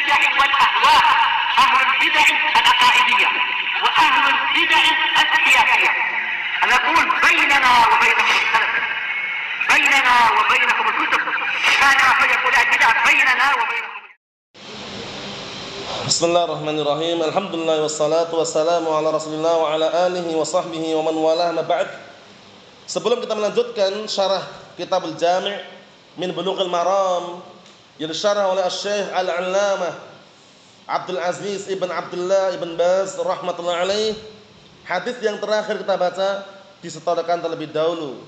البدع والأهواء، أهل البدع العقائدية وأهل البدع السياسية. نقول بيننا وبينكم السلف، بيننا وبينكم الكتب، كان فيقول البدع بيننا وبينكم. Bismillahirrahmanirrahim. Alhamdulillah wassalatu wassalamu ala Rasulillah wa ala alihi wa sahbihi wa man walah, ma ba'd. Sebelum kita melanjutkan syarah Kitabul Jami' min Bulughil Maram yang disyarah oleh Asy-Syaikh Al-'Allamah Abdul Aziz ibn Abdullah ibn Baz rahmatullah alaih, hadis yang terakhir kita baca disetorkan terlebih dahulu.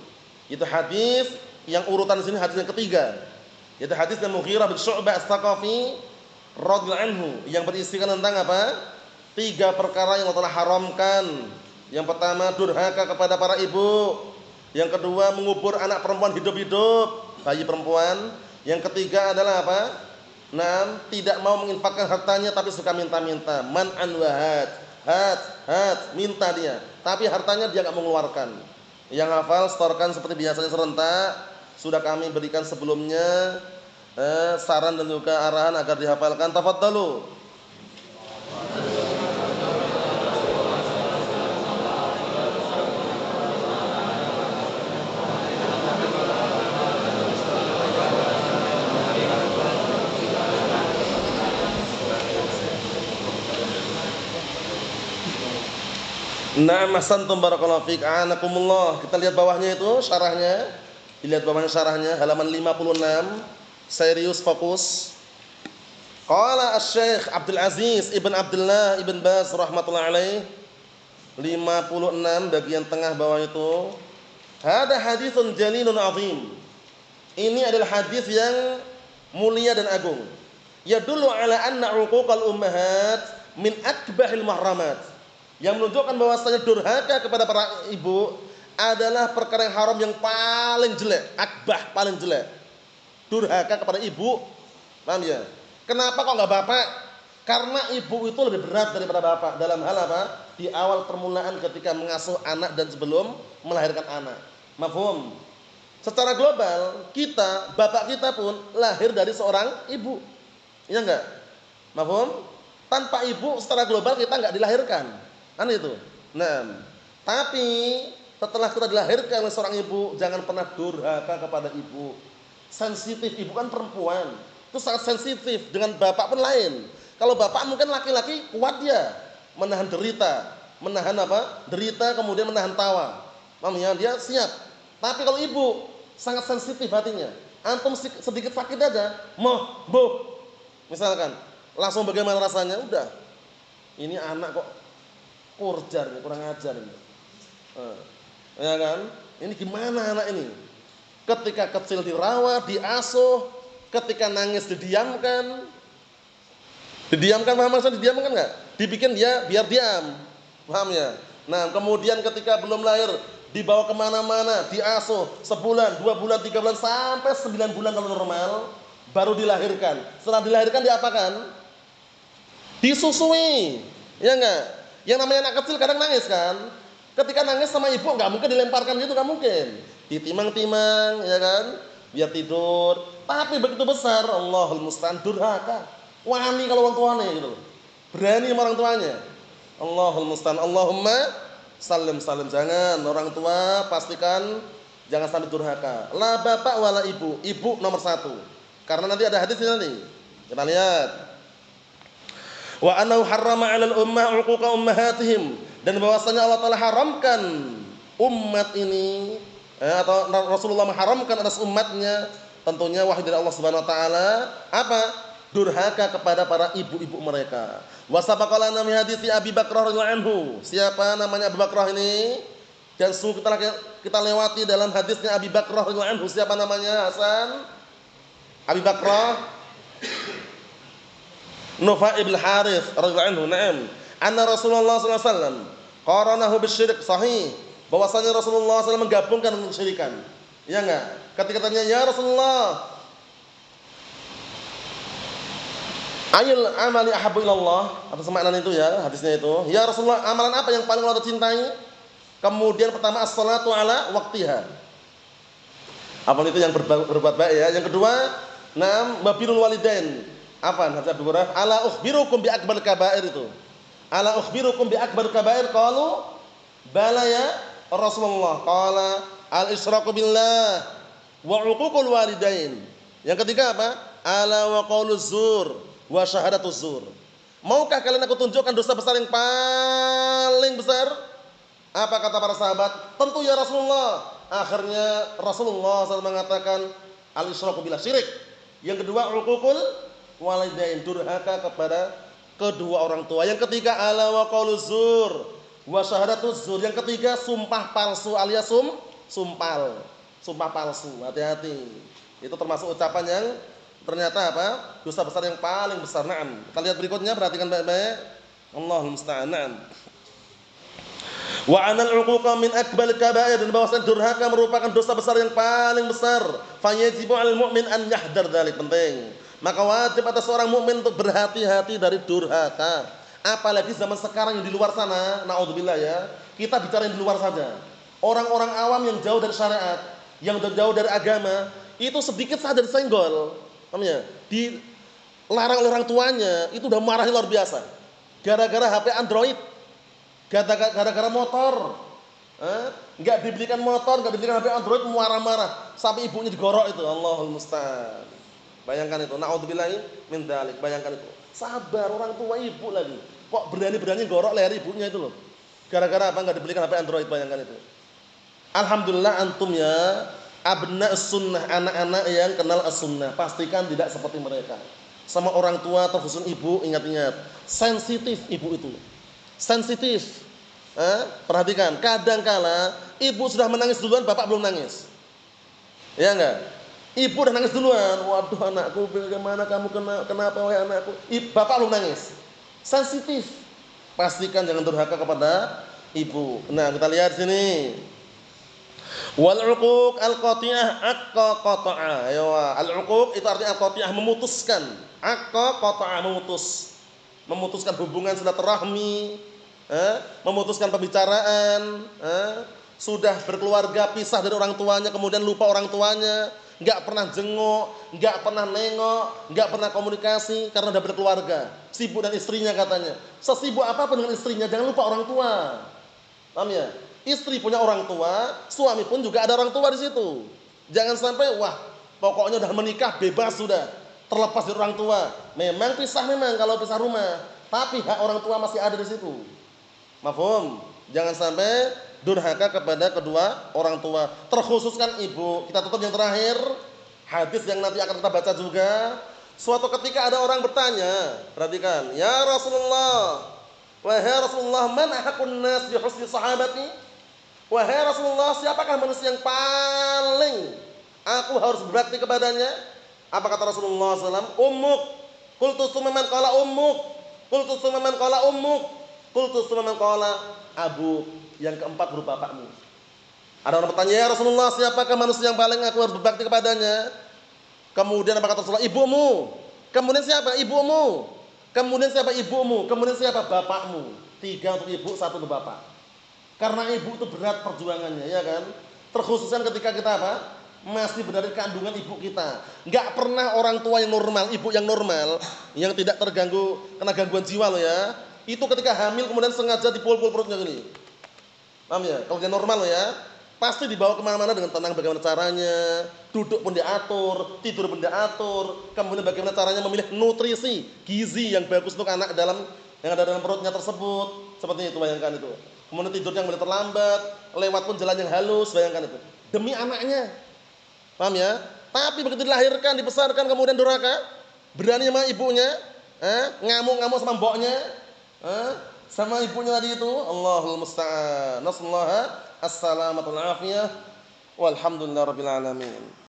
Itu hadis yang urutan di sini hadis yang ketiga. Itu hadis yang Mughirah bin Syu'bah As-Tsaqafi radhiyallahu anhu yang berisikan tentang apa? 3 perkara yang Allah haramkan. Yang pertama, durhaka kepada para ibu. Yang kedua, mengubur anak perempuan hidup-hidup, bayi perempuan. Yang ketiga adalah apa? Tidak mau menginfakkan hartanya tapi suka minta-minta. Man'an wa hat, minta dia. Tapi hartanya dia enggak mengeluarkan. Yang hafal setorkan seperti biasanya serentak. Sudah kami berikan sebelumnya saran dan juga arahan agar dihafalkan. Tafadhalu. Na'am, ahsantum barakallahu fiik. A'anakumullah. Kita lihat bawahnya itu syarahnya. Dilihat bawahnya syarahnya halaman 56. Serius, fokus. Qala Asy-Syaikh Abdul Aziz ibn Abdullah ibn Baz rahmatullah alaih, 56 bagian tengah bawah itu. Hada haditsun jalilun azim. Ini adalah hadis yang mulia dan agung. Yadullu ala anna 'uquqal ummahat min akbahil muharramat. Yang menunjukkan bahwasanya durhaka kepada para ibu adalah perkara yang haram yang paling jelek, akbah, paling jelek. Durhaka kepada ibu, paham ya? Kenapa kok enggak bapak? Karena ibu itu lebih berat daripada bapak dalam hal apa? Di awal permulaan ketika mengasuh anak dan sebelum melahirkan anak. Mafhum? Secara global, kita, bapak kita pun lahir dari seorang ibu. Iya enggak? Mafhum? Tanpa ibu secara global kita enggak dilahirkan. Kan itu. Nah, tapi setelah kita dilahirkan oleh seorang ibu, jangan pernah durhaka kepada ibu. Sensitif, ibu kan perempuan, itu sangat sensitif. Dengan bapak pun lain. Kalau bapak mungkin laki-laki kuat dia menahan derita, menahan apa? Derita, kemudian menahan tawa. Mamanya dia siap. Tapi kalau ibu sangat sensitif hatinya. Antum sedikit sakit dada, boh. Misalkan, langsung bagaimana rasanya? Udah. Ini anak kok kurjar, kurang ajar ini. Ya kan? Ini gimana anak ini? Ketika kecil dirawat, diasuh, ketika nangis didiamkan. Didiamkan, paham maksudnya didiamkan enggak? Dibikin dia biar diam. Paham ya? Nah, kemudian ketika belum lahir dibawa kemana-mana, diasuh sebulan, 2 bulan, 3 bulan, sampai 9 bulan kalau normal, baru dilahirkan. Setelah dilahirkan diapakan? Disusui. Ya enggak? Yang namanya anak kecil kadang nangis kan? Ketika nangis sama ibu enggak mungkin dilemparkan gitu, enggak mungkin. Ditimang-timang, ya kan? Biar tidur. Tapi begitu besar, Allahul musta'an, durhaka. Wani kalau orang tuanya gitu loh. Berani sama orang tuanya. Allahul musta'an. Allahumma salim. Jangan orang tua pastikan jangan sampai durhaka. La bapak wala ibu. Ibu nomor 1. Karena nanti ada hadis ini. Kita lihat. Wa annahu harrama 'alal ummah 'uquqa ummahatihim, dan bahwasanya Allah Taala haramkan umat ini atau Rasulullah mengharamkan atas umatnya, tentunya wahyu dari Allah Subhanahu wa taala, apa? Durhaka kepada para ibu-ibu mereka. Wa sabaqalana min hadits Abi Bakrah radhiyallahu anhu. Siapa namanya Abu Bakrah ini? Dan sungguh kita lewati dalam hadisnya Abi Bakrah radhiyallahu anhu. Siapa namanya, Hasan? Abi Bakrah Nufai bin Harith radhiyallahu anhu. Naam. Anna Rasulullah sallallahu alaihi wasallam qaranahu bisyirik, sahih. Bahwasanya Rasulullah SAW menggabungkan dengan kesyirikan. Ya enggak? Ketika tanya, "Ya Rasulullah, ayul amali ahabbu ilallah?" Apa semakna itu ya, hadisnya itu. "Ya Rasulullah, amalan apa yang paling Allah cintai?" Kemudian pertama, as-salatu ala waqtiha. Apa itu yang berbuat baik ya. Yang kedua, birrul walidain. Apa hadis Abu Hurairah? Ala ukhbirukum bi akbar kabair itu. Ala ukhbirukum bi akbar kabair? Qalu bala ya Rasulullah. Qala al-isyraku billah wa 'uququl walidain. Yang ketiga apa? Ala wa qauluz zur wa syahadatuz zur. Maukah kalian aku tunjukkan dosa besar yang paling besar? Apa kata para sahabat? Tentu ya Rasulullah. Akhirnya Rasulullah SAW mengatakan al-isyraku billah, syirik. Yang kedua 'uququl walidain, durhaka kepada kedua orang tua. Yang ketiga ala wa qauluz zur wa syahadatuz zur. Yang ketiga sumpah palsu alias sumpal. Sumpah palsu. Hati-hati. Itu termasuk ucapan yang ternyata apa? Dosa besar yang paling besar. Naam. Kita lihat berikutnya, perhatikan baik-baik. Allahul musta'an. Naam. Wa anal 'uquqa min akbar kabair, dan bahwasanya durhaka merupakan dosa besar yang paling besar. Fayajibu 'alal mu'min an yahdar dzalik. Penting. Maka wajib atas seorang mukmin untuk berhati-hati dari durhaka. Apalagi zaman sekarang yang di luar sana, naudzubillah ya. Kita bicara yang di luar saja. Orang-orang awam yang jauh dari syariat, yang jauh dari agama, itu sedikit saja disenggol, paham ya? Dilarang oleh orang tuanya, itu udah marahnya luar biasa. Gara-gara HP Android, gara-gara motor, nggak dibelikan motor, nggak dibelikan HP Android, marah-marah, sampai ibunya digorok itu. Allahul musta'an. Bayangkan itu, naudzubillahi min dzalik. Bayangkan itu. Sabar, orang tua ibu lagi. Kok berani-berani gorok leher ibunya itu loh. Gara-gara apa? Enggak dibelikan HP Android, bayangkan itu. Alhamdulillah antum ya, abna sunnah, anak-anak yang kenal as-sunnah, pastikan tidak seperti mereka. Sama orang tua terkhusus ibu, ingat-ingat, sensitif ibu itu. Sensitif. Perhatikan, kadang-kala ibu sudah menangis duluan, bapak belum nangis. Ya enggak? Ibu udah nangis duluan. Waduh anakku, bagaimana kamu, kenapa wahai anakku? Bapak belum nangis. Sensitif. Pastikan jangan durhaka kepada ibu. Nah, kita lihat sini. Wal 'uquq al-qati'ah aqqa qata'a. Ayo, al-'uquq itu artinya al-qati'ah, memutuskan. Aqqa qata'a, memutuskan hubungan silaturahmi, memutuskan pembicaraan, sudah berkeluarga, pisah dari orang tuanya, kemudian lupa orang tuanya. Enggak pernah jenguk, enggak pernah nengok, enggak pernah komunikasi karena udah berkeluarga. Sibuk dan istrinya katanya. Sesibuk apapun dengan istrinya, jangan lupa orang tua. Paham ya? Istri punya orang tua, suami pun juga ada orang tua di situ. Jangan sampai wah, pokoknya udah menikah bebas sudah, terlepas dari orang tua. Memang pisah memang kalau pisah rumah, tapi hak orang tua masih ada di situ. Mafhum? Jangan sampai durhaka kepada kedua orang tua, terkhususkan ibu. Kita tutup yang terakhir, hadis yang nanti akan kita baca juga. Suatu ketika ada orang bertanya, perhatikan, ya Rasulullah, wahai Rasulullah, man ahaqqun nas bi husni sahabati? Wahai Rasulullah, siapakah manusia yang paling aku harus berbakti kepadanya? Apa kata Rasulullah SAW? Ummuk. Qultu tsumma man qala ummuk. Qultu tsumma man qala ummuk. Qultu tsumma man qala abuk. Yang keempat berupa bapakmu. Ada orang bertanya, ya Rasulullah, siapakah manusia yang paling aku harus berbakti kepadanya? Kemudian apa kata Rasulullah? Ibumu. Kemudian siapa? Ibumu. Kemudian siapa? Ibumu. Kemudian siapa? Bapakmu. 3 untuk ibu, 1 untuk bapak. Karena ibu itu berat perjuangannya, ya kan? Terkhususkan ketika kita apa? Masih berada di kandungan ibu kita. Enggak pernah orang tua yang normal, ibu yang normal, yang tidak terganggu, kena gangguan jiwa loh ya. Itu ketika hamil kemudian sengaja dipul-pul perutnya gini. Paham ya? Kalau dia normal loh ya, pasti dibawa kemana-mana dengan tenang, bagaimana caranya, duduk pun diatur, tidur pun diatur, kemudian bagaimana caranya memilih nutrisi, gizi yang bagus untuk anak yang ada dalam perutnya tersebut. Seperti itu, bayangkan itu. Kemudian tidurnya mulai terlambat, lewat pun jalan yang halus, bayangkan itu. Demi anaknya. Paham ya? Tapi begitu dilahirkan, dibesarkan, kemudian durhaka, berani sama ibunya, ngamuk-ngamuk sama mboknya, sama ibunya tadi itu. Allahul musta'an. Nasallahu as-salamatu wal afiyah. Walhamdulillahirabbil alamin.